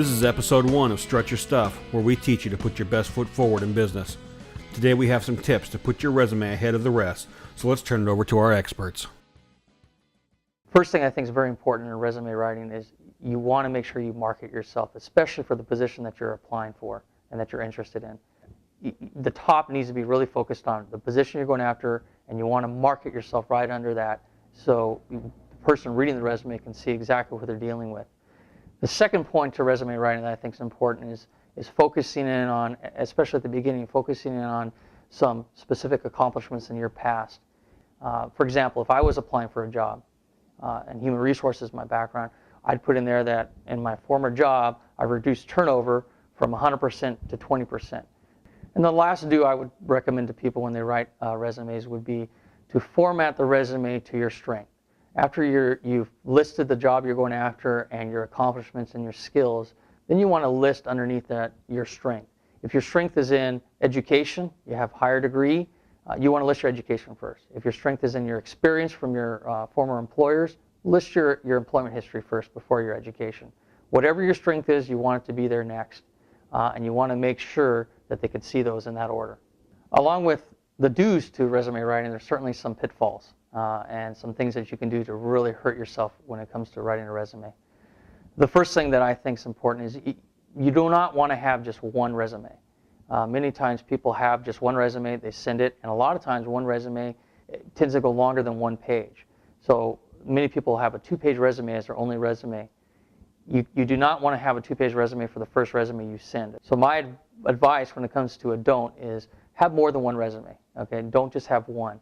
This is episode 1 of Strut Your Stuff, where we teach you to put your best foot forward in business. Today we have some tips to put your resume ahead of the rest, so let's turn it over to our experts. First thing I think is very important in resume writing is you want to make sure you market yourself, especially for the position that you're applying for and that you're interested in. The top needs to be really focused on the position you're going after, and you want to market yourself right under that so the person reading the resume can see exactly what they're dealing with. The second point to resume writing that I think is important is focusing in on, especially at the beginning, focusing in on some specific accomplishments in your past. For example, if I was applying for a job, and human resources is my background, I'd put in there that in my former job, I reduced turnover from 100% to 20%. And the last do I would recommend to people when they write resumes would be to format the resume to your strength. After you've listed the job you're going after and your accomplishments and your skills, then you want to list underneath that your strength. If your strength is in education, you have higher degree, you want to list your education first. If your strength is in your experience from your former employers, list your employment history first before your education. Whatever your strength is, you want it to be there next, and you want to make sure that they could see those in that order. Along with the do's to resume writing, there's certainly some pitfalls and some things that you can do to really hurt yourself when it comes to writing a resume. The first thing that I think is important is you do not want to have just one resume. Many times people have just one resume, they send it, and a lot of times one resume tends to go longer than one page. So many people have a 2-page resume as their only resume. You do not want to have a 2-page resume for the first resume you send. So my advice when it comes to a don't is have more than one resume. Okay, don't just have one.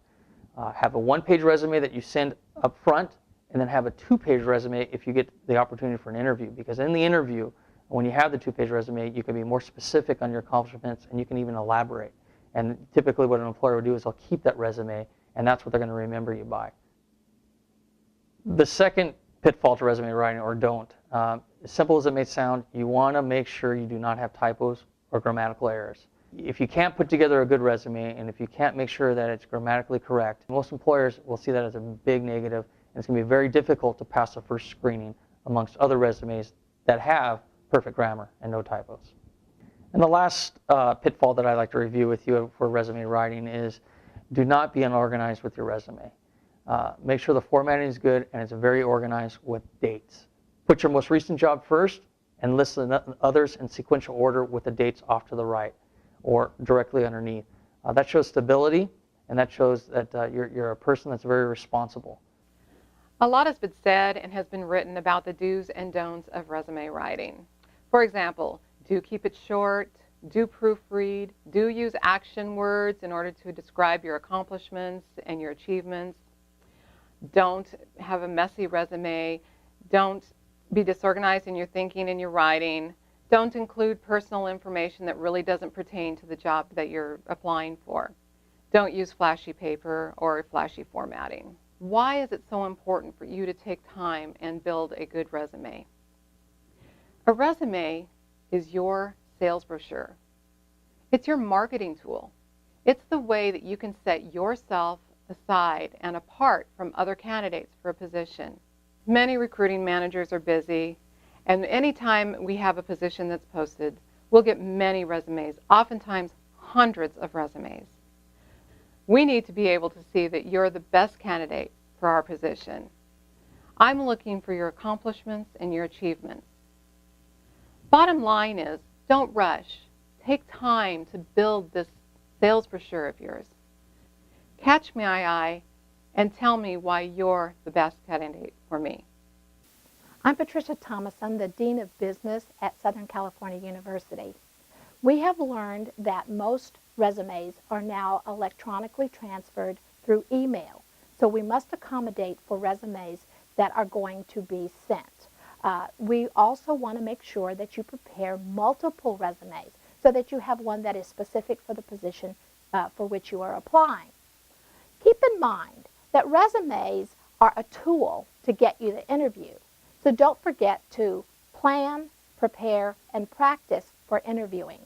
Have a 1-page resume that you send up front, and then have a 2-page resume if you get the opportunity for an interview. Because in the interview, when you have the 2-page resume, you can be more specific on your accomplishments, and you can even elaborate. And typically what an employer will do is they'll keep that resume, and that's what they're going to remember you by. The second pitfall to resume writing, or don't, as simple as it may sound, you want to make sure you do not have typos or grammatical errors. If you can't put together a good resume, and if you can't make sure that it's grammatically correct, most employers will see that as a big negative, and it's going to be very difficult to pass the first screening amongst other resumes that have perfect grammar and no typos. And the last pitfall that I'd like to review with you for resume writing is do not be unorganized with your resume. Make sure the formatting is good and it's very organized with dates. Put your most recent job first and list the others in sequential order with the dates off to the right or directly underneath. That shows stability, and that shows that you're a person that's very responsible. A lot has been said and has been written about the do's and don'ts of resume writing. For example, do keep it short, do proofread, do use action words in order to describe your accomplishments and your achievements. Don't have a messy resume. Don't be disorganized in your thinking and your writing. Don't include personal information that really doesn't pertain to the job that you're applying for. Don't use flashy paper or flashy formatting. Why is it so important for you to take time and build a good resume? A resume is your sales brochure. It's your marketing tool. It's the way that you can set yourself aside and apart from other candidates for a position. Many recruiting managers are busy, and anytime we have a position that's posted, we'll get many resumes, oftentimes hundreds of resumes. We need to be able to see that you're the best candidate for our position. I'm looking for your accomplishments and your achievements. Bottom line is, don't rush. Take time to build this sales brochure of yours. Catch my eye and tell me why you're the best candidate for me. I'm Patricia Thomas. I'm the Dean of Business at Southern California University. We have learned that most resumes are now electronically transferred through email, so we must accommodate for resumes that are going to be sent. We also want to make sure that you prepare multiple resumes so that you have one that is specific for the position for which you are applying. Keep in mind that resumes are a tool to get you the interview. So don't forget to plan, prepare, and practice for interviewing.